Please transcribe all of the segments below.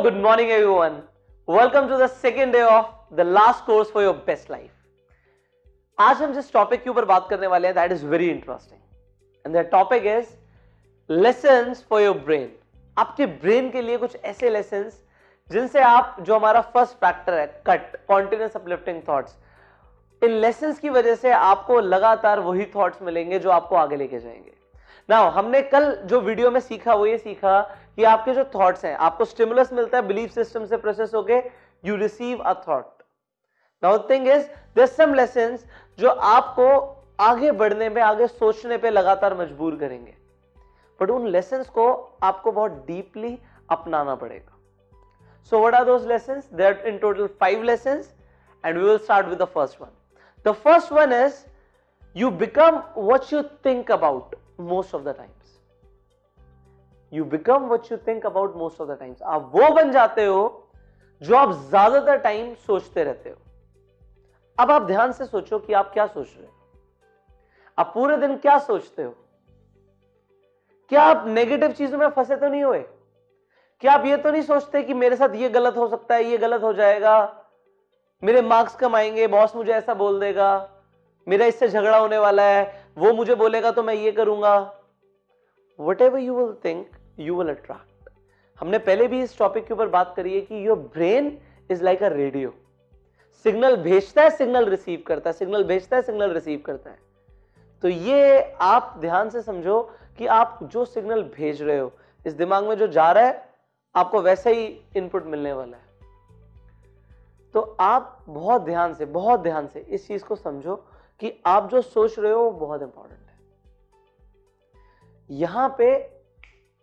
good morning everyone. Welcome to the second day of the last course for your best life. आज हम जिस topic के ऊपर बात करने वाले हैं that is very interesting and the topic is lessons for your brain. आपके ब्रेन के लिए कुछ ऐसे lessons जिनसे आप, जो हमारा फर्स्ट फैक्टर है कट, कॉन्टिन्यूस अपलिफ्टिंग थॉट्स, इन lessons की वजह से आपको लगातार वही थॉट्स मिलेंगे जो आपको आगे लेके जाएंगे. नाउ हमने कल जो वीडियो में सीखा वो ये सीखा कि आपके जो थॉट्स हैं, आपको स्टिमुलस मिलता है बिलीफ सिस्टम से प्रोसेस होके, you receive a thought. Now thing is there some lessons जो आपको आगे बढ़ने पे, आगे सोचने पे लगातार मजबूर करेंगे, बट उन लेसन्स को आपको बहुत डीपली अपनाना पड़ेगा. So what are those lessons? There are in total 5 lessons and we will start with the first one. The first one is you become what you think about most of the times. You become what you think about most of the times. आप वो बन जाते हो जो आप ज्यादातर time सोचते रहते हो. अब आप ध्यान से सोचो कि आप क्या सोच रहे हो. आप पूरे दिन क्या सोचते हो? क्या आप नेगेटिव चीजों में फंसे तो नहीं हुए? क्या आप ये तो नहीं सोचते कि मेरे साथ ये गलत हो सकता है, ये गलत हो जाएगा, मेरे मार्क्स कम आएंगे, बॉस मुझे ऐसा बोल देगा, मेरा इससे झगड़ा होने वाला है, वो मुझे बोलेगा तो मैं ये करूंगा. Whatever you will think, you will attract. हमने पहले भी इस टॉपिक के ऊपर बात करी है कि your brain is like a radio. Signal भेजता है, सिग्नल रिसीव करता है, सिग्नल भेजता है, सिग्नल रिसीव करता है. तो ये आप ध्यान से समझो कि आप जो सिग्नल भेज रहे हो, इस दिमाग में जो जा रहा है, आपको वैसा ही इनपुट मिलने वाला है. तो आप बहुत ध्यान से इस चीज को समझो कि आप जो सोच रहे हो वो बहुत इंपॉर्टेंट है. यहां पे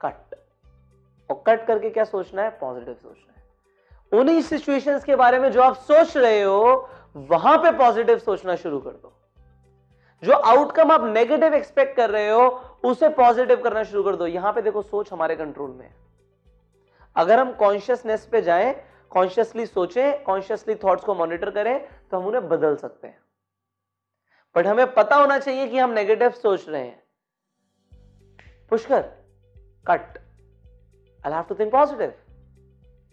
कट, और कट करके क्या सोचना है? पॉजिटिव सोचना है. उन्हीं सिचुएशंस के बारे में जो आप सोच रहे हो वहां पे पॉजिटिव सोचना शुरू कर दो. जो आउटकम आप नेगेटिव एक्सपेक्ट कर रहे हो उसे पॉजिटिव करना शुरू कर दो. यहां पे देखो, सोच हमारे कंट्रोल में है. अगर हम कॉन्शियसनेस पे जाएं, कॉन्शियसली सोचें, कॉन्शियसली थॉट्स को मॉनिटर करें, तो हम उन्हें बदल सकते हैं. बट हमें पता होना चाहिए कि हम नेगेटिव सोच रहे हैं. Pushkar, cut. I'll have to think positive.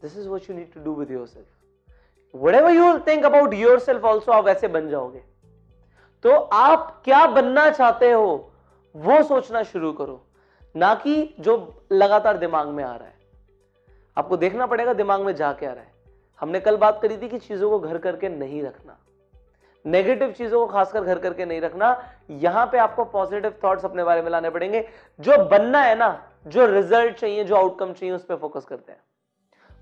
This is what you need to do with yourself. Whatever you will think about yourself also, आप वैसे बन जाओगे. तो आप क्या बनना चाहते हो वो सोचना शुरू करो, ना कि जो लगातार दिमाग में आ रहा है. आपको देखना पड़ेगा दिमाग में जा क्या रहा है. हमने कल बात करी थी कि चीजों को घर करके नहीं रखना, नेगेटिव चीजों को खासकर घर करके नहीं रखना. यहां पे आपको पॉजिटिव थॉट्स अपने बारे में लाने पड़ेंगे. जो बनना है ना, जो रिजल्ट चाहिए, जो आउटकम चाहिए, उस पर फोकस करते हैं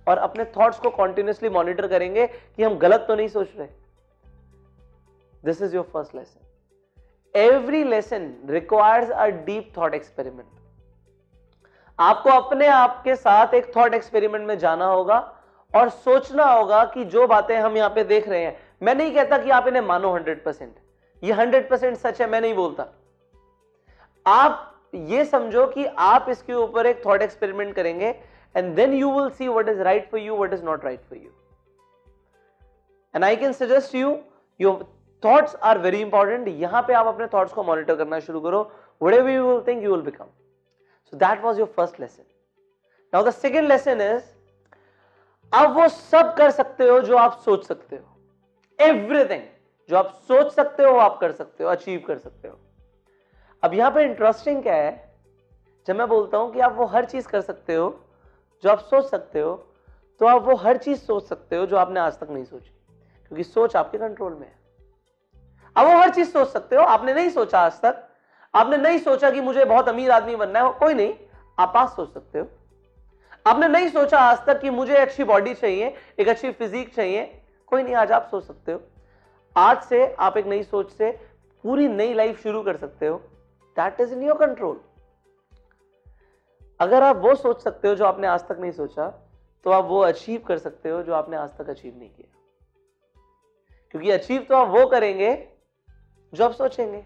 और अपने थॉट्स को कॉन्टिन्यूसली मॉनिटर करेंगे कि हम गलत तो नहीं सोच रहे. This is your first lesson. Every lesson requires a deep thought experiment. आपको अपने आप के साथ एक थॉट एक्सपेरिमेंट में जाना होगा और सोचना होगा कि जो बातें हम यहां पे देख रहे हैं, मैं नहीं कहता कि आप इन्हें मानो 100%, ये 100% सच है, मैं नहीं बोलता. आप ये समझो कि आप इसके ऊपर एक थॉट एक्सपेरिमेंट करेंगे and then you will see what is right for you, what is not right for you. And I can suggest you, your thoughts are very important. यहां पे आप अपने थॉट्स को मॉनिटर करना शुरू करो. Whatever you will think, you will become. So that was your first lesson. Now the second lesson is, आप वो सब कर सकते हो जो आप सोच सकते हो. एवरीथिंग जो आप सोच सकते हो आप कर सकते हो, अचीव कर सकते हो. अब यहां पे इंटरेस्टिंग क्या है, जब मैं बोलता हूं कि आप वो हर चीज कर सकते हो जो आप सोच सकते हो, तो आप वो हर चीज सोच सकते हो जो आपने आज तक नहीं सोची, क्योंकि सोच आपके कंट्रोल में है. आप वो हर चीज सोच सकते हो. आपने नहीं सोचा आज तक, आपने नहीं सोचा कि मुझे बहुत अमीर आदमी बनना है, कोई नहीं, आप आज सोच सकते हो. आपने नहीं सोचा आज तक कि मुझे अच्छी बॉडी चाहिए, एक अच्छी फिजिक चाहिए, कोई नहीं, आज आप सोच सकते हो. आज से आप एक नई सोच से पूरी नई लाइफ शुरू कर सकते हो. That is in your control. अगर आप वो सोच सकते हो जो आपने आज तक नहीं सोचा, तो आप वो अचीव कर सकते हो जो आपने आज तक अचीव नहीं किया, क्योंकि अचीव तो आप वो करेंगे जो आप सोचेंगे.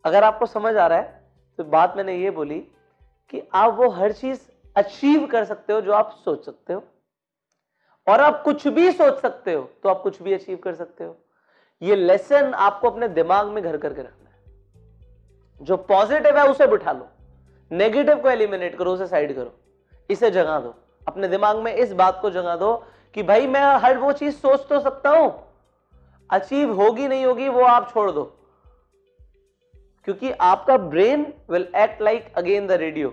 अगर आपको समझ आ रहा है तो बात मैंने ये बोली कि आप वो हर चीज अचीव कर सकते हो जो आप सोच सकते हो, और आप कुछ भी सोच सकते हो तो आप कुछ भी अचीव कर सकते हो. ये लेसन आपको अपने दिमाग में घर करके रखना है. जो पॉजिटिव है उसे बिठा लो, नेगेटिव को एलिमिनेट करो, उसे साइड करो. इसे जगा दो, अपने दिमाग में इस बात को जगा दो कि भाई मैं हर वो चीज सोच तो सकता हूं, अचीव होगी नहीं होगी वो आप छोड़ दो, क्योंकि आपका brain will act like again the radio.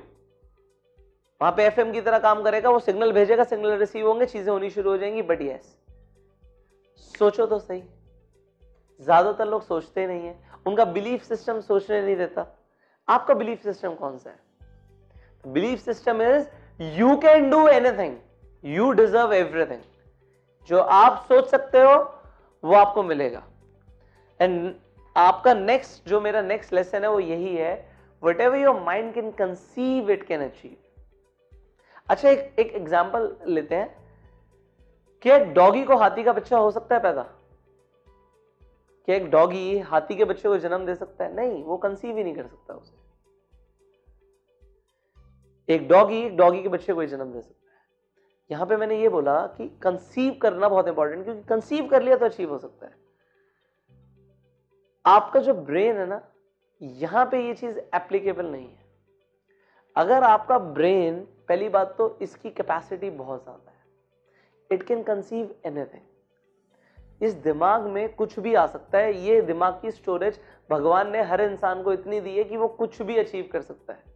वहां पे एफएम की तरह काम करेगा, वो सिग्नल भेजेगा, सिग्नल रिसीव होंगे, चीजें होनी शुरू हो जाएंगी। बट यस, सोचो तो सही। ज्यादातर लोग सोचते नहीं है, उनका बिलीफ सिस्टम सोचने नहीं देता। आपका बिलीफ सिस्टम कौन सा है? Belief system is you can do anything, you deserve everything. जो आप सोच सकते हो वो आपको मिलेगा। एंड आपका नेक्स्ट, जो मेरा नेक्स्ट लेसन है वो यही है, what ever your mind can conceive it can achieve. अच्छा, एक एग्जाम्पल लेते हैं। क्या एक डॉगी को हाथी का बच्चा हो सकता है पैदा? क्या एक डॉगी हाथी के बच्चे को जन्म दे सकता है? नहीं, वो कंसीव ही नहीं कर सकता उसे। एक डॉगी के बच्चे को ही जन्म दे सकता है। यहां पे मैंने ये बोला कि कंसीव करना बहुत इंपॉर्टेंट, क्योंकि कंसीव कर लिया तो अचीव हो सकता है। आपका जो ब्रेन है ना, यहां पे ये चीज एप्लीकेबल नहीं है। अगर आपका ब्रेन, पहली बात तो इसकी कैपेसिटी बहुत ज्यादा है, इट कैन कंसीव एनीथिंग। इस दिमाग में कुछ भी आ सकता है। ये दिमाग की स्टोरेज भगवान ने हर इंसान को इतनी दी है कि वो कुछ भी अचीव कर सकता है।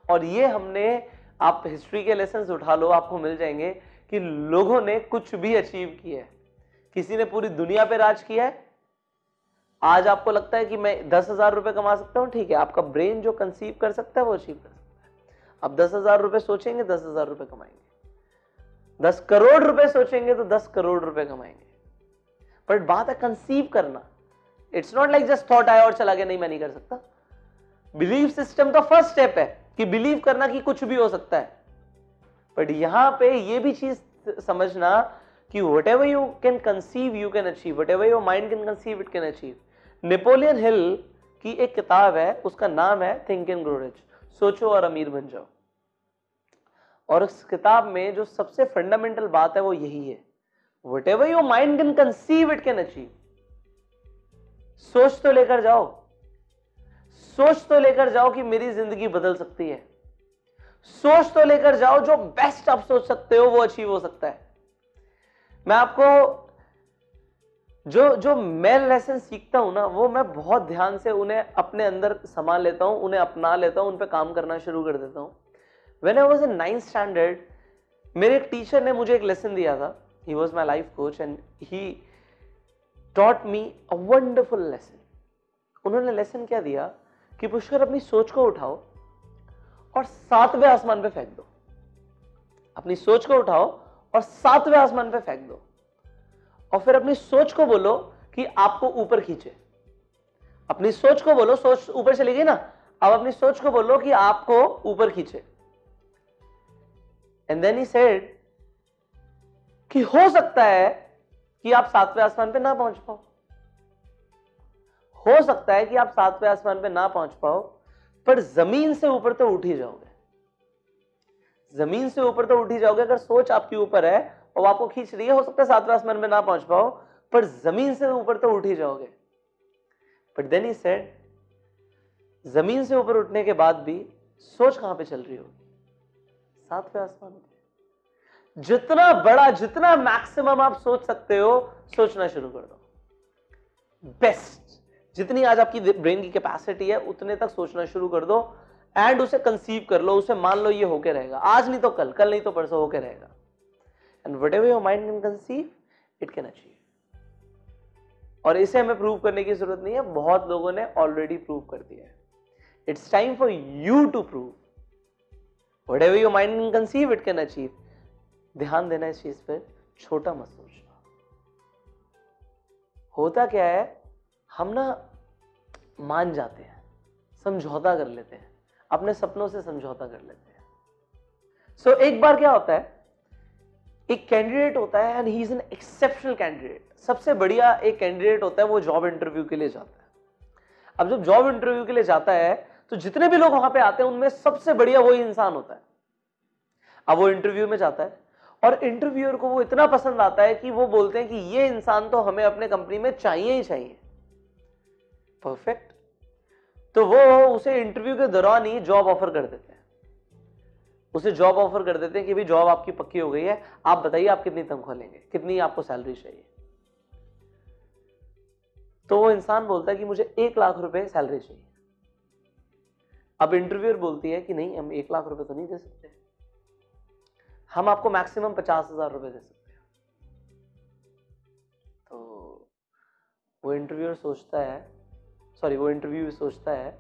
और ये हमने, आप हिस्ट्री के लेसन्स उठा लो, आपको मिल जाएंगे कि लोगों ने कुछ भी अचीव किया है। किसी ने पूरी दुनिया पे राज किया है। आज आपको लगता है कि मैं 10,000 रुपए कमा सकता हूं, ठीक है, आपका ब्रेन जो कंसीव कर सकता है वो अचीव कर सकता है। अब 10,000 रुपए सोचेंगे, 10,000 रुपए कमाएंगे। 10 करोड़ रुपए सोचेंगे तो 10 करोड़ रुपए कमाएंगे। बट बात है कंसीव करना। It's not like just thought आया और चला गया, नहीं मैं नहीं कर सकता। बिलीव सिस्टम तो फर्स्ट स्टेप है कि बिलीव करना कि कुछ भी हो सकता है। बट यहां पे ये भी चीज समझना कि what ever you can conceive you can achieve, what ever your mind can conceive it can achieve. Napoleon Hill की एक किताब है, उसका नाम है थिंक एंड ग्रो रिच, सोचो और अमीर बन जाओ। और उस किताब में जो सबसे फंडामेंटल बात है वो यही है, what ever your mind can conceive it can achieve. सोच तो लेकर जाओ, सोच तो लेकर जाओ कि मेरी जिंदगी बदल सकती है। सोच तो लेकर जाओ, जो बेस्ट आप सोच सकते हो वो अचीव हो सकता है। मैं आपको जो मैं लेसन सीखता हूं ना, वो मैं बहुत ध्यान से उन्हें अपने अंदर संभाल लेता हूं, उन्हें अपना लेता हूं, उन पे काम करना शुरू कर देता हूं। When I was in 9th standard, मेरे एक टीचर ने मुझे एक लेसन दिया था। He was my life coach and he taught me a wonderful lesson. उन्होंने लेसन क्या दिया कि पुष्कर, अपनी सोच को उठाओ और 7वें आसमान पे फेंक दो। अपनी सोच को उठाओ और 7वें आसमान पे फेंक दो, और फिर अपनी सोच को बोलो कि आपको ऊपर खींचे। अपनी सोच को बोलो, सोच ऊपर चली गई ना, अब अपनी सोच को बोलो कि आपको ऊपर खींचे। एंड देन ही सेड कि हो सकता है कि आप 7वें आसमान पे ना पहुंच पाओ, हो सकता है कि आप 7वें आसमान पे ना पहुंच पाओ, पर जमीन से ऊपर तो उठ ही जाओगे। जमीन से ऊपर तो उठ ही जाओगे। अगर सोच आपके ऊपर है और आपको खींच रही है, हो सकता है 7वें आसमान पे ना पहुंच पाओ, पर जमीन से ऊपर तो उठ ही जाओगे। बट देन ही सेड, जमीन से ऊपर उठने के बाद भी सोच कहां पे चल रही होगी? 7वें आसमान पे। जितना बड़ा, जितना मैक्सिमम आप सोच सकते हो, सोचना शुरू कर दो। बेस्ट, जितनी आज आपकी ब्रेन की कैपेसिटी है उतने तक सोचना शुरू कर दो, एंड उसे कंसीव कर लो, उसे मान लो ये होके रहेगा। आज नहीं तो कल, कल नहीं तो परसों होके रहेगा। And whatever your mind can conceive it can achieve. और इसे हमें प्रूव करने की जरूरत नहीं है, बहुत लोगों ने ऑलरेडी प्रूव कर दिया है। It's time for you to prove. Whatever your mind can conceive it can achieve. ध्यान देना इस चीज पर, छोटा मत सोचना। होता क्या है, हम ना मान जाते हैं, समझौता कर लेते हैं, अपने सपनों से समझौता कर लेते हैं। सो एक बार क्या होता है, एक कैंडिडेट होता है and he is an exceptional candidate. सबसे बढ़िया एक कैंडिडेट होता है, वो जॉब इंटरव्यू के लिए जाता है। अब जब जॉब इंटरव्यू के लिए जाता है तो जितने भी लोग वहां पे आते हैं उनमें सबसे बढ़िया वही इंसान होता है। अब वो इंटरव्यू में जाता है और इंटरव्यूअर को वो इतना पसंद आता है कि वो बोलते हैं कि ये इंसान तो हमें अपने कंपनी में चाहिए ही चाहिए। परफेक्ट। तो वो उसे इंटरव्यू के दौरान ही जॉब ऑफर कर देते हैं। उसे जॉब ऑफर कर देते हैं कि भाई जॉब आपकी पक्की हो गई है, आप बताइए आप कितनी तनख्वाह लेंगे, कितनी आपको सैलरी चाहिए। तो वो इंसान बोलता है कि मुझे 1 लाख रुपए सैलरी चाहिए। अब इंटरव्यूअर बोलती है कि नहीं, हम 1 लाख रुपए तो नहीं दे सकते, हम आपको मैक्सिमम 50,000 रुपए दे सकते हैं। तो वो इंटरव्यूअर सोचता है, वो इंटरव्यू सोचता है,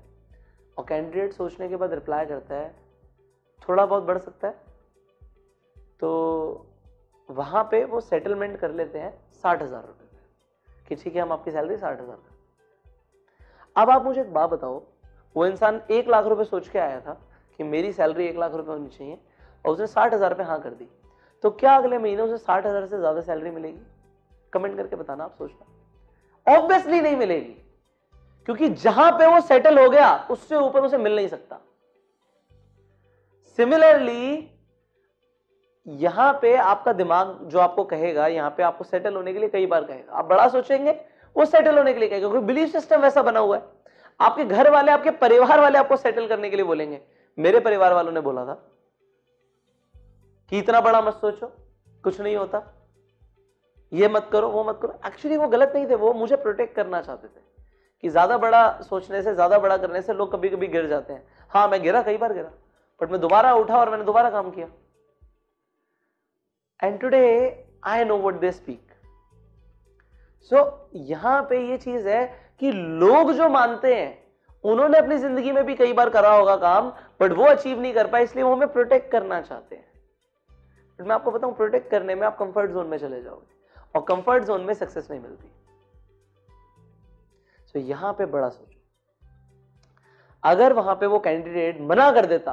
और कैंडिडेट सोचने के बाद रिप्लाई करता है थोड़ा बहुत बढ़ सकता है। तो वहां पे वो सेटलमेंट कर लेते हैं 60,000 रुपए कि ठीक है हम आपकी सैलरी 60,000। अब आप मुझे एक बात बताओ, वो इंसान 1 लाख रुपए सोच के आया था कि मेरी सैलरी 1 लाख रुपए होनी चाहिए, और उसने 60,000 पे हाँ कर दी, तो क्या अगले महीने उसे 60,000 से ज्यादा सैलरी मिलेगी? कमेंट करके बताना, आप सोचना। ऑब्वियसली नहीं मिलेगी, क्योंकि जहां पे वो सेटल हो गया उससे ऊपर उसे मिल नहीं सकता। सिमिलरली यहां पे आपका दिमाग जो आपको कहेगा, यहां पे आपको सेटल होने के लिए कई बार कहेगा, आप बड़ा सोचेंगे, वो सेटल होने के लिए कहेगा, क्योंकि बिलीफ सिस्टम वैसा बना हुआ है। आपके घर वाले, आपके परिवार वाले आपको सेटल करने के लिए बोलेंगे। मेरे परिवार वालों ने बोला था कि इतना बड़ा मत सोचो, कुछ नहीं होता, ये मत करो, वो मत करो। एक्चुअली वो गलत नहीं थे, वो मुझे प्रोटेक्ट करना चाहते थे कि ज्यादा बड़ा सोचने से, ज्यादा बड़ा करने से लोग कभी कभी गिर जाते हैं। हाँ, मैं गिरा, कई बार गिरा, बट मैं दोबारा उठा और मैंने दोबारा काम किया। And today I know what they speak. So यहां पे ये चीज है कि लोग जो मानते हैं, उन्होंने अपनी जिंदगी में भी कई बार करा होगा काम, बट वो अचीव नहीं कर पाए, इसलिए वो हमें प्रोटेक्ट करना चाहते हैं। बट मैं आपको बताऊं, प्रोटेक्ट करने में आप कंफर्ट जोन में चले जाओगे, और कंफर्ट जोन में सक्सेस नहीं मिलती। सो यहां पे बड़ा सोचो। अगर वहां पे वो कैंडिडेट मना कर देता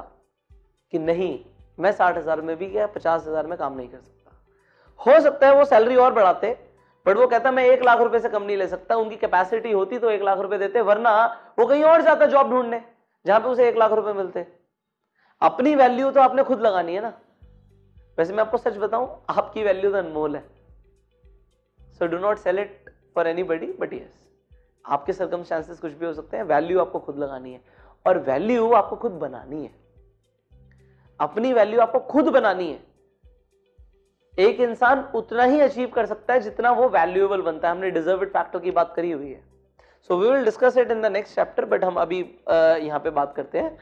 कि नहीं, मैं 60,000 में भी या 50,000 में काम नहीं कर सकता, हो सकता है वो सैलरी और बढ़ाते, बट वो कहता मैं 1 लाख रुपए से कम नहीं ले सकता। उनकी कैपेसिटी होती तो 1 लाख रुपए देते, वरना वो कहीं और जाता जॉब ढूंढने जहां पे उसे 1 लाख रुपए मिलते। अपनी वैल्यू तो आपने खुद लगानी है ना। वैसे मैं आपको सच बताऊं, आपकी वैल्यू तो अनमोल है। So do not sell it for anybody, but yes, आपके सर्कमस्टेंसेस कुछ भी हो सकते हैं, वैल्यू आपको खुद लगानी है, और वैल्यू आपको खुद बनानी है। अपनी वैल्यू आपको खुद बनानी है। एक इंसान उतना ही अचीव कर सकता है जितना वो वैल्यूएबल बनता है। हमने डिजर्व इट फैक्टर की बात करी हुई है। So we will discuss it in the next chapter, but हम अभी यहां पे बात करते हैं,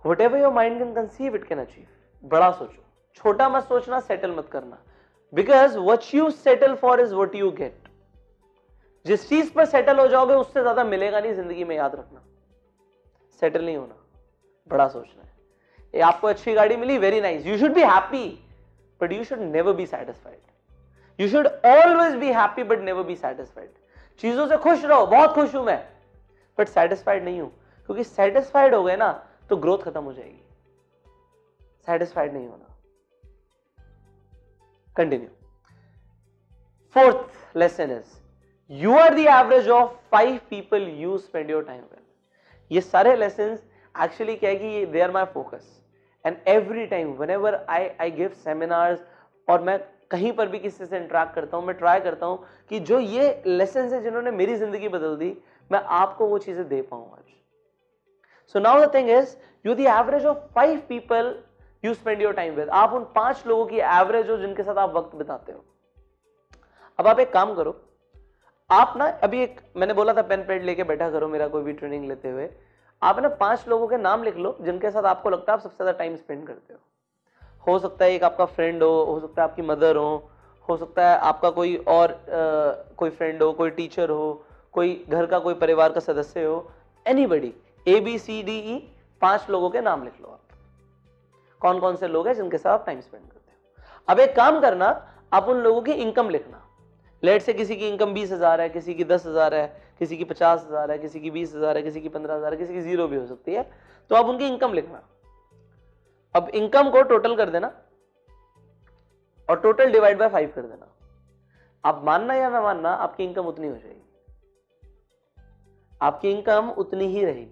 whatever your mind can conceive it can achieve. बड़ा सोचो, छोटा मत सोचना, सेटल मत करना, because what you settle for is what you get. जिस चीज पर सेटल हो जाओगे उससे ज्यादा मिलेगा नहीं जिंदगी में, याद रखना। सेटल नहीं होना, बड़ा सोचना है। ये आपको अच्छी गाड़ी मिली, very nice, you should be happy, but you should never be satisfied. You should always be happy but never be satisfied. चीजों से खुश रहो, बहुत खुश हूं मैं, बट सैटिस्फाइड नहीं हूं, क्योंकि सैटिस्फाइड हो गए ना तो ग्रोथ खत्म हो जाएगी। सैटिस्फाइड नहीं होना। Continue. Fourth lesson is you are the average of 5 people you spend your time with. ये सारे लेसन एक्चुअली क्या है कि they are my focus, and every time whenever I give seminars, और मैं कहीं पर भी किसी से इंटरेक्ट करता हूं, मैं ट्राई करता हूं कि जो ये लेसन है जिन्होंने मेरी जिंदगी बदल दी, मैं आपको वो चीजें दे पाऊं आज। So now the thing is, you the average of 5 people you spend your time with. आप उन 5 लोगों की एवरेज हो जिनके साथ आप वक्त बिताते हो। अब आप एक काम करो, आप ना अभी एक, मैंने बोला था पेन पेड लेके बैठा करो मेरा कोई भी ट्रेनिंग लेते हुए, आप ना 5 लोगों के नाम लिख लो जिनके साथ आपको लगता है आप सबसे ज्यादा टाइम स्पेंड करते हो सकता है एक आपका फ्रेंड हो सकता है आपकी मदर हो सकता है आपका कोई और कोई फ्रेंड हो, कोई टीचर हो, कोई घर का कोई परिवार का सदस्य हो, एनीबडी, ABCDE, 5 लोगों के नाम लिख लो। आप कौन कौन से लोग हैं जिनके साथ आप टाइम स्पेंड करते हो। अब एक काम करना, आप उन लोगों की इनकम लिखना। लेट से किसी की इनकम 20,000 है, किसी की 10,000 है, किसी की 50,000 है, किसी की 20,000 है, किसी की 15,000 है, किसी की 0 भी हो सकती है, तो आप उनकी इनकम लिखना। अब इनकम को टोटल कर देना और टोटल डिवाइड बाय 5 कर देना। आप मानना या ना मानना, आपकी इनकम उतनी हो जाएगी, आपकी इनकम उतनी ही रहेगी।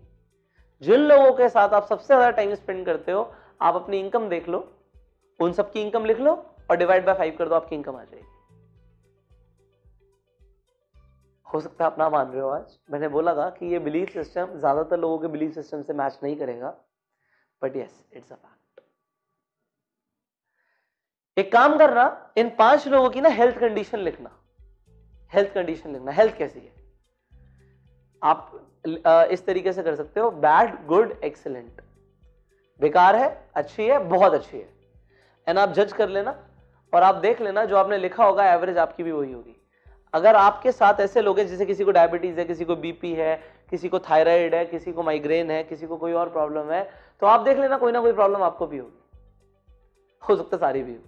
जिन लोगों के साथ आप सबसे ज्यादा टाइम स्पेंड करते हो, आप अपनी इनकम देख लो, उन सबकी इनकम लिख लो और डिवाइड बाय 5 कर दो, आपकी इनकम आ जाएगी। हो सकता है आप ना मान रहे हो आज, मैंने बोला था कि ये बिलीफ सिस्टम ज्यादातर लोगों के बिलीफ सिस्टम से मैच नहीं करेगा, but yes, it's a fact. एक काम करना, इन 5 लोगों की ना हेल्थ कंडीशन लिखना। हेल्थ कंडीशन लिखना, हेल्थ कैसी है। आप इस तरीके से कर सकते हो, बैड, गुड, एक्सीलेंट। बेकार है, अच्छी है, बहुत अच्छी है। एंड आप जज कर लेना और आप देख लेना जो आपने लिखा होगा एवरेज आपकी भी वही होगी। अगर आपके साथ ऐसे लोग हैं जैसे किसी को डायबिटीज है, किसी को बीपी है, किसी को थायराइड है, किसी को माइग्रेन है, किसी को कोई और प्रॉब्लम है, तो आप देख लेना कोई ना कोई प्रॉब्लम आपको भी होगी, हो सकता है सारी भी हो।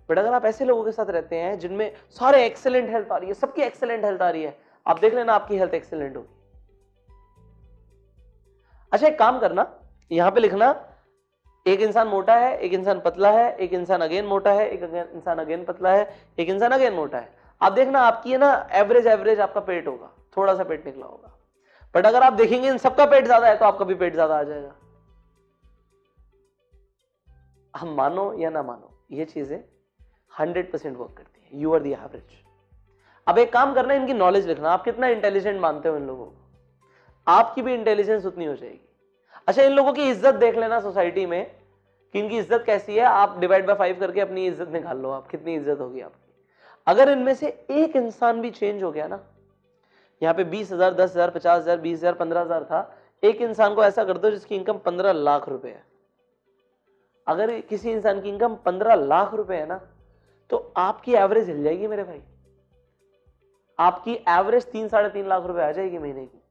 बट अगर आप ऐसे लोगों के साथ रहते हैं जिनमें सारे एक्सेलेंट हेल्थ आ रही है, सबकी एक्सेलेंट हेल्थ आ रही है, आप देख लेना आपकी हेल्थ एक्सेलेंट होगी। अच्छा एक काम करना, यहां पे लिखना, एक इंसान मोटा है, एक इंसान पतला है, एक इंसान अगेन मोटा है, एक इंसान अगेन पतला है, एक इंसान अगेन मोटा है। आप देखना आपकी है ना एवरेज एवरेज आपका पेट होगा, थोड़ा सा पेट निकला होगा। बट अगर आप देखेंगे इन सबका पेट ज्यादा है तो आपका भी पेट ज्यादा आ जाएगा। हम मानो या ना मानो, ये चीजें 100% वर्क करती है। You are the average. अब एक काम करना, इनकी नॉलेज लिखना, आप कितना इंटेलिजेंट मानते हो इन लोगों को, आपकी भी इंटेलिजेंस उतनी हो जाएगी। अच्छा इन लोगों की इज्जत देख लेना सोसाइटी में कि इनकी इज्जत कैसी है, आप डिवाइड बाय 5 करके अपनी इज्जत निकाल लो, आप कितनी इज्जत होगी आपकी। अगर इनमें से एक इंसान भी चेंज हो गया ना, यहाँ पे 20,000, 10,000, 50,000, 20,000, 15,000 था, एक इंसान को ऐसा कर दो जिसकी इनकम 15 लाख रुपए है। अगर किसी इंसान की इनकम 15 लाख रुपए है ना, तो आपकी एवरेज हिल जाएगी मेरे भाई। आपकी एवरेज 3-3.5 लाख रुपए आ जाएगी महीने की।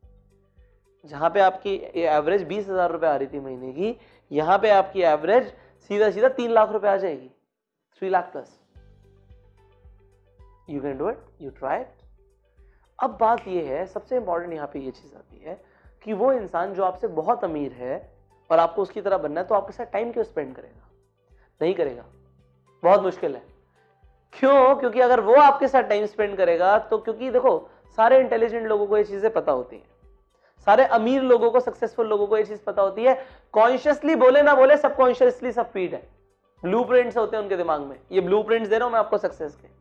जहां पे आपकी एवरेज 20,000 रुपए आ रही थी महीने की, यहां पे आपकी एवरेज सीधा सीधा 3 लाख रुपए आ जाएगी, 3 lakh plus. You can do it, you try it. अब बात यह है, सबसे इंपॉर्टेंट यहां पे ये चीज आती है कि वो इंसान जो आपसे बहुत अमीर है और आपको उसकी तरह बनना है, तो आपके साथ टाइम क्यों स्पेंड करेगा? नहीं करेगा, बहुत मुश्किल है। क्यों? क्योंकि अगर वो आपके साथ टाइम स्पेंड करेगा तो, क्योंकि देखो सारे इंटेलिजेंट लोगों को ये चीजें पता होती हैं, सारे अमीर लोगों को, सक्सेसफुल लोगों को ये चीज पता होती है। कॉन्शियसली बोले ना बोले, सबकॉन्शियसली सब फीड है, ब्लूप्रिंट्स होते हैं उनके दिमाग में। ये ब्लूप्रिंट्स दे रहा हूं मैं आपको सक्सेस के।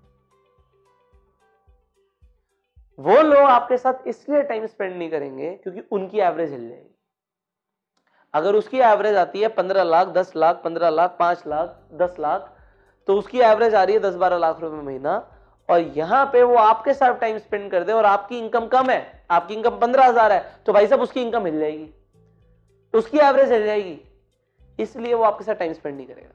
वो लोग आपके साथ इसलिए टाइम स्पेंड नहीं करेंगे क्योंकि उनकी एवरेज हिल जाएगी। अगर उसकी एवरेज आती है 15 लाख, 10 लाख, 15 लाख, 5 लाख, 10 लाख, तो उसकी एवरेज आ रही है 10-12 लाख रुपए महीना, और यहां पे वो आपके साथ टाइम स्पेंड कर दे और आपकी इनकम कम है, आपकी इनकम 15,000 है, तो भाई साहब उसकी इनकम हिल जाएगी, उसकी एवरेज हिल जाएगी, इसलिए वो आपके साथ टाइम स्पेंड नहीं करेगा,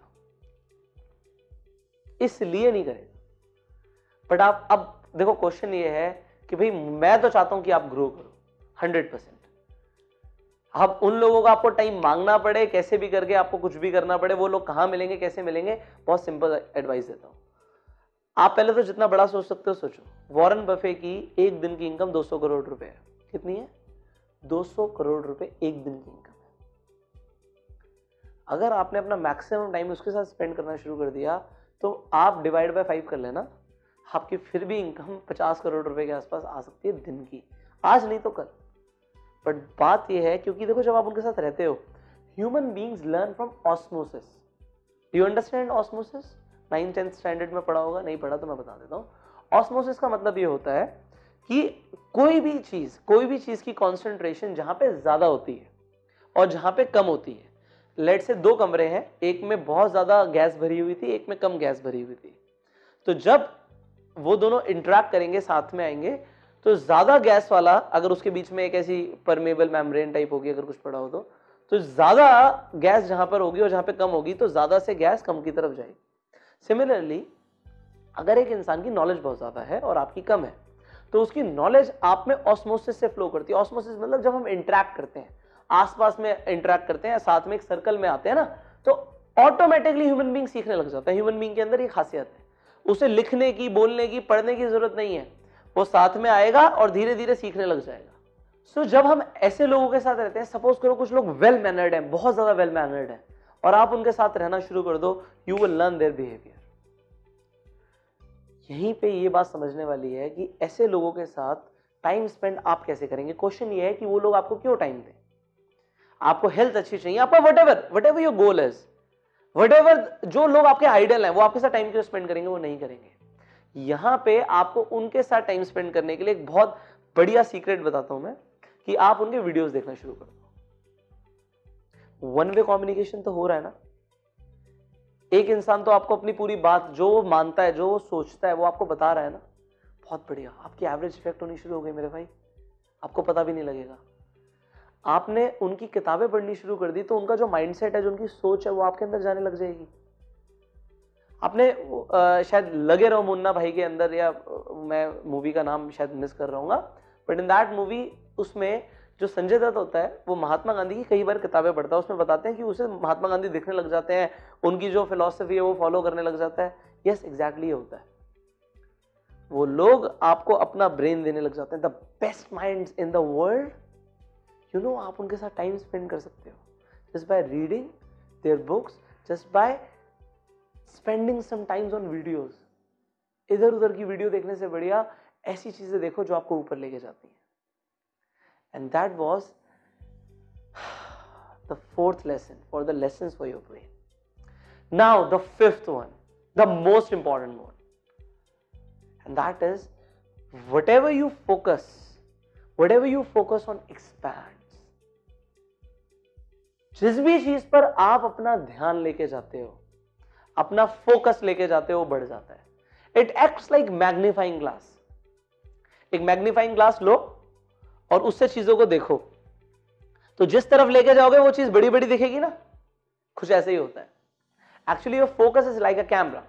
इसलिए नहीं करेगा। बट आप अब देखो, क्वेश्चन ये है कि भाई मैं तो चाहता हूं कि आप ग्रो करो 100%। अब उन लोगों का आपको टाइम मांगना पड़े, कैसे भी करके आपको कुछ भी करना पड़े, वो लोग कहां मिलेंगे, कैसे मिलेंगे? बहुत सिंपल एडवाइस देता हूं, आप पहले तो जितना बड़ा सोच सकते हो सोचो। वॉरेन बफे की एक दिन की इनकम 200 करोड़ रुपए है। कितनी है? 200 करोड़ रुपए एक दिन की इनकम है। अगर आपने अपना मैक्सिमम टाइम उसके साथ स्पेंड करना शुरू कर दिया, तो आप डिवाइड बाय 5 कर लेना, आपकी फिर भी इनकम 50 करोड़ रुपए के आसपास आ सकती है दिन की, आज नहीं तो कल। बट बात यह है, क्योंकि देखो जब आप उनके साथ रहते हो, human beings learn from osmosis. Do you understand osmosis? 9th-10th standard में पढ़ा होगा, नहीं पढ़ा तो मैं बता देता हूं। ऑस्मोसिस का मतलब ये होता है कि कोई भी चीज की कॉन्सेंट्रेशन जहां पे ज्यादा होती है और जहां पे कम होती है, लेट से 2 कमरे हैं, एक में बहुत ज्यादा गैस भरी हुई थी, एक में कम गैस भरी हुई थी, तो जब वो दोनों इंटरेक्ट करेंगे, साथ में आएंगे, तो ज्यादा गैस वाला, अगर उसके बीच में एक ऐसी परमेबल मेम्ब्रेन टाइप होगी, अगर कुछ पड़ा हो तो ज्यादा गैस जहां पर होगी और जहां पे कम होगी, तो ज्यादा से गैस कम की तरफ जाएगी। सिमिलरली अगर एक इंसान की नॉलेज बहुत ज्यादा है और आपकी कम है, तो उसकी नॉलेज आप में ऑस्मोसिस से फ्लो करती है। ऑस्मोसिस मतलब जब हम इंटरेक्ट करते हैं, आसपास में इंटरेक्ट करते हैं, साथ में एक सर्कल में आते हैं ना, तो ऑटोमेटिकली ह्यूमन बीइंग सीखने लग जाता है। ह्यूमन बीइंग के अंदर ये खासियत है, उसे लिखने की, बोलने की, पढ़ने की जरूरत नहीं है, वो साथ में आएगा और धीरे धीरे सीखने लग जाएगा। सो जब हम ऐसे लोगों के साथ रहते हैं, सपोज करो कुछ लोग वेल मैनर्ड हैं, बहुत ज्यादा वेल मैनर्ड हैं, और आप उनके साथ रहना शुरू कर दो, you will learn their behaviour. यहीं पे ये बात समझने वाली है कि ऐसे लोगों के साथ टाइम स्पेंड आप कैसे करेंगे। क्वेश्चन ये है कि वो लोग आपको क्यों टाइम दें। आपको हेल्थ अच्छी चाहिए, आपका what ever your goal is, what ever जो लोग आपके आइडल हैं, वो आपके साथ टाइम क्यों स्पेंड करेंगे? वो नहीं करेंगे। यहां पे आपको उनके साथ टाइम स्पेंड करने के लिए एक बहुत बढ़िया सीक्रेट बताता हूं मैं, कि आप उनके वीडियोस देखना शुरू कर दो। वन वे कम्युनिकेशन तो हो रहा है ना, एक इंसान तो आपको अपनी पूरी बात जो वो मानता है, जो वो सोचता है, वो आपको बता रहा है ना, बहुत बढ़िया, आपकी एवरेज इफेक्ट होनी शुरू हो गई मेरे भाई, आपको पता भी नहीं लगेगा। आपने उनकी किताबें पढ़नी शुरू कर दी तो उनका जो माइंडसेट है, जो उनकी सोच है, वो आपके अंदर जाने लग जाएगी। आपने शायद लगे रहो मुन्ना भाई के अंदर, या मैं मूवी का नाम शायद मिस कर रहा हूँ, बट इन दैट मूवी उसमें जो संजय दत्त होता है वो महात्मा गांधी की कई बार किताबें पढ़ता है, उसमें बताते हैं कि उसे महात्मा गांधी दिखने लग जाते हैं, उनकी जो फिलॉसफी है वो फॉलो करने लग जाता है। यस, एग्जैक्टली ये होता है। वो लोग आपको अपना ब्रेन देने लग जाते हैं, the best minds in the world. You know, आप उनके साथ टाइम स्पेंड कर सकते हो just by reading their books, just by spending some times on videos. इधर उधर की वीडियो देखने से बढ़िया ऐसी चीजें देखो जो आपको ऊपर लेके जाती हैं। And that was the fourth lesson for the lessons for your brain. Now the fifth one, the most important one, and that is whatever you focus on expands। जिस भी चीज पर आप अपना ध्यान लेके जाते हो, अपना फोकस लेके जाते हो, वो बढ़ जाता है। It acts like magnifying glass. एक मैग्नीफाइंग ग्लास लो और उससे चीजों को देखो, तो जिस तरफ लेके जाओगे वो चीज बड़ी बड़ी दिखेगी ना, कुछ ऐसे ही होता है। Actually your focus is like a camera.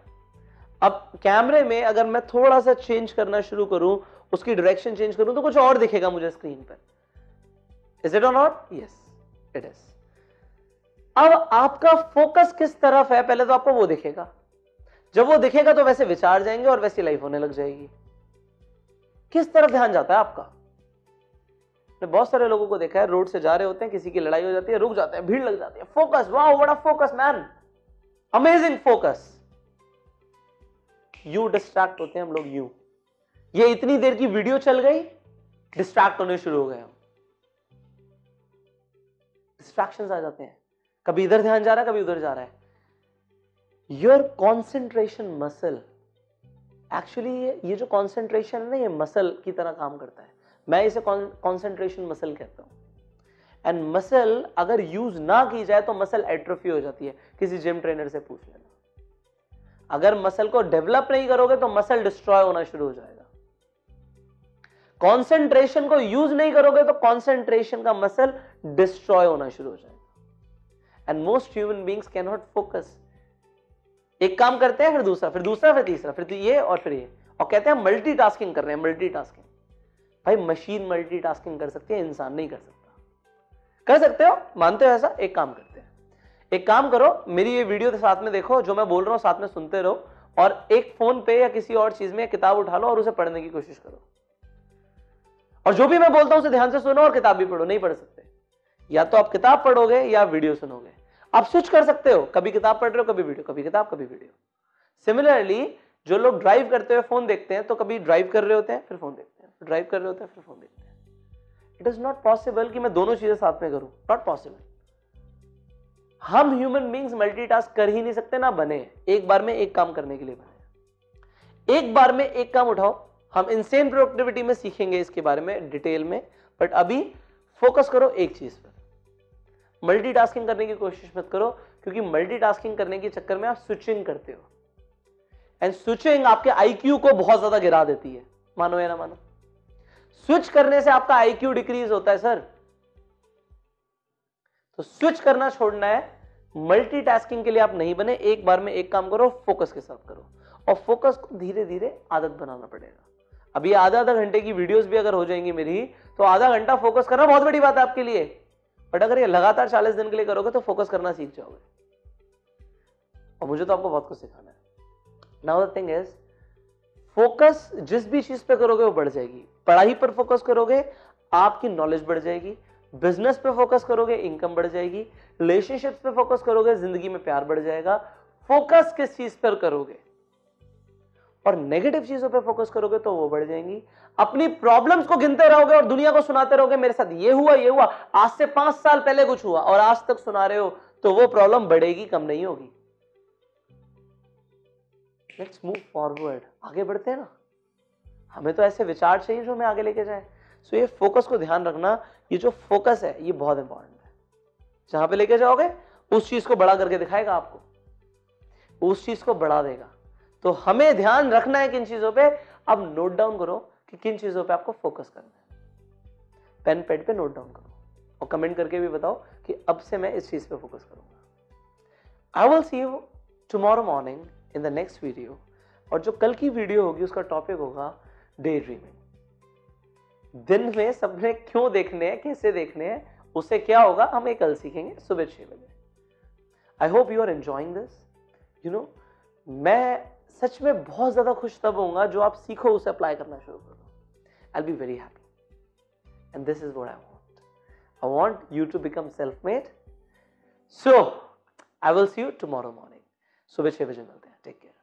अब कैमरे में अगर मैं थोड़ा सा चेंज करना शुरू करूं, उसकी डायरेक्शन चेंज करूं, तो कुछ और दिखेगा मुझे स्क्रीन पर। इज इट और नॉट? Yes, it is. अब आपका फोकस किस तरफ है, पहले तो आपको वो दिखेगा। जब वो दिखेगा तो वैसे विचार जाएंगे और वैसी लाइफ होने लग जाएगी। किस तरफ ध्यान जाता है आपका? मैंने बहुत सारे लोगों को देखा है, रोड से जा रहे होते हैं, किसी की लड़ाई हो जाती है, रुक जाते हैं, भीड़ लग जाती है, फोकस, वाह बड़ा focus man, amazing focus. You distract होते हैं हम लोग, यू। ये इतनी देर की वीडियो चल गई, डिस्ट्रैक्ट होने शुरू हो गए हम। डिस्ट्रैक्शंस आ जाते हैं, कभी इधर ध्यान जा रहा है, कभी उधर जा रहा है। योर कॉन्सेंट्रेशन मसल, एक्चुअली ये जो कॉन्सेंट्रेशन है ना, ये मसल की तरह काम करता है। मैं इसे कॉन्सेंट्रेशन मसल कहता हूं। एंड मसल अगर यूज ना की जाए तो मसल एट्रोफी हो जाती है। किसी जिम ट्रेनर से पूछ लेना। अगर मसल को डेवलप नहीं करोगे तो मसल डिस्ट्रॉय होना शुरू हो जाएगा। कॉन्सेंट्रेशन को यूज नहीं करोगे तो कॉन्सेंट्रेशन का मसल डिस्ट्रॉय होना शुरू हो जाएगा। And most human beings can not focus. एक काम करते हैं, फिर दूसरा, फिर दूसरा, फिर तीसरा, फिर ये और फिर ये, और कहते हैं मल्टीटास्किंग कर रहे हैं। मल्टीटास्किंग, भाई मशीन मल्टीटास्किंग कर सकती है, इंसान नहीं कर सकता। कर सकते हो, मानते हो ऐसा? एक काम करते हैं, एक काम करो, मेरी ये वीडियो साथ में देखो, जो मैं बोल रहा हूं साथ में सुनते रहो, और एक फोन पे या किसी और चीज में किताब उठा लो और उसे पढ़ने की कोशिश करो, और जो भी मैं बोलता हूं उसे ध्यान से सुनो और किताब भी पढ़ो। नहीं पढ़ सकते, या तो आप किताब पढ़ोगे या वीडियो सुनोगे। आप स्विच कर सकते हो, कभी किताब पढ़ रहे हो, कभी वीडियो, कभी किताब, कभी वीडियो। सिमिलरली जो लोग ड्राइव करते हुए फोन देखते हैं, तो कभी ड्राइव कर रहे होते हैं फिर फोन देखते हैं, फिर ड्राइव कर रहे होते हैं फिर फोन देखते हैं। इट इज नॉट पॉसिबल कि मैं दोनों चीजें साथ में करूं, नॉट पॉसिबल। हम ह्यूमन बीइंग्स मल्टीटास्क कर ही नहीं सकते, ना बने एक बार में एक काम करने के लिए बने। एक बार में एक काम उठाओ, हम इनसेन प्रोडक्टिविटी में सीखेंगे इसके बारे में डिटेल में, बट अभी फोकस करो एक चीज पर। मल्टीटास्किंग करने की कोशिश मत करो, क्योंकि मल्टीटास्किंग करने के चक्कर में आप स्विचिंग करते हो, एंड स्विचिंग आपके आईक्यू को बहुत ज्यादा गिरा देती है। मानो या ना मानो, स्विच करने से आपका आईक्यू डिक्रीज होता है सर। तो स्विच करना छोड़ना है, मल्टीटास्किंग के लिए आप नहीं बने। एक बार में एक काम करो, फोकस के साथ करो, और फोकस को धीरे धीरे आदत बनाना पड़ेगा। अभी आधा घंटे की वीडियोस भी अगर हो जाएंगी मेरी, तो आधा घंटा फोकस करना बहुत बड़ी बात है आपके लिए। बट अगर ये लगातार 40 दिन के लिए करोगे तो फोकस करना सीख जाओगे, और मुझे तो आपको बहुत कुछ सिखाना है। Now the thing is, focus जिस भी चीज पे करोगे वो बढ़ जाएगी। पढ़ाई पर फोकस करोगे, आपकी नॉलेज बढ़ जाएगी। बिजनेस पे फोकस करोगे, इनकम बढ़ जाएगी। रिलेशनशिप्स पे फोकस करोगे, जिंदगी में प्यार बढ़ जाएगा। फोकस किस चीज पर करोगे और नेगेटिव चीजों पे फोकस करोगे तो वो बढ़ जाएंगी। अपनी प्रॉब्लम्स को गिनते रहोगे और दुनिया को सुनाते रहोगे, मेरे साथ ये हुआ, ये हुआ, आज से 5 साल पहले कुछ हुआ, और आज तक सुना रहे हो, तो वो प्रॉब्लम बढ़ेगी, कम नहीं होगी। लेट्स मूव फॉरवर्ड, आगे बढ़ते हैं ना। हमें तो ऐसे विचार चाहिए जो हमें आगे लेके जाए। सो ये फोकस को ध्यान रखना, ये जो फोकस है ये बहुत इंपॉर्टेंट है। जहां पे लेके जाओगे उस चीज को बड़ा करके दिखाएगा आपको। उस चीज को बढ़ा देगा। तो हमें ध्यान रखना है किन चीजों पे। अब नोट डाउन करो कि किन चीजों पे आपको फोकस करना है। पेन पैड पे नोट डाउन करो और कमेंट करके भी बताओ कि अब से मैं इस चीज पे फोकस करूंगा। आई will see you tomorrow morning in the next video. और जो कल की वीडियो होगी उसका टॉपिक होगा डे ड्रीमिंग। दिन में सपने क्यों देखने हैं, कैसे देखने हैं, उससे क्या होगा हमें कल सीखेंगे सुबह 6 बजे। I hope you are enjoying this. You know, मैं सच में बहुत ज्यादा खुश तब होऊंगा जो आप सीखो उसे अप्लाई करना शुरू करो। I will be very happy and this is what I want you to become self made. So I will see you tomorrow morning. सुबह 6 बजे मिलते हैं। Take care.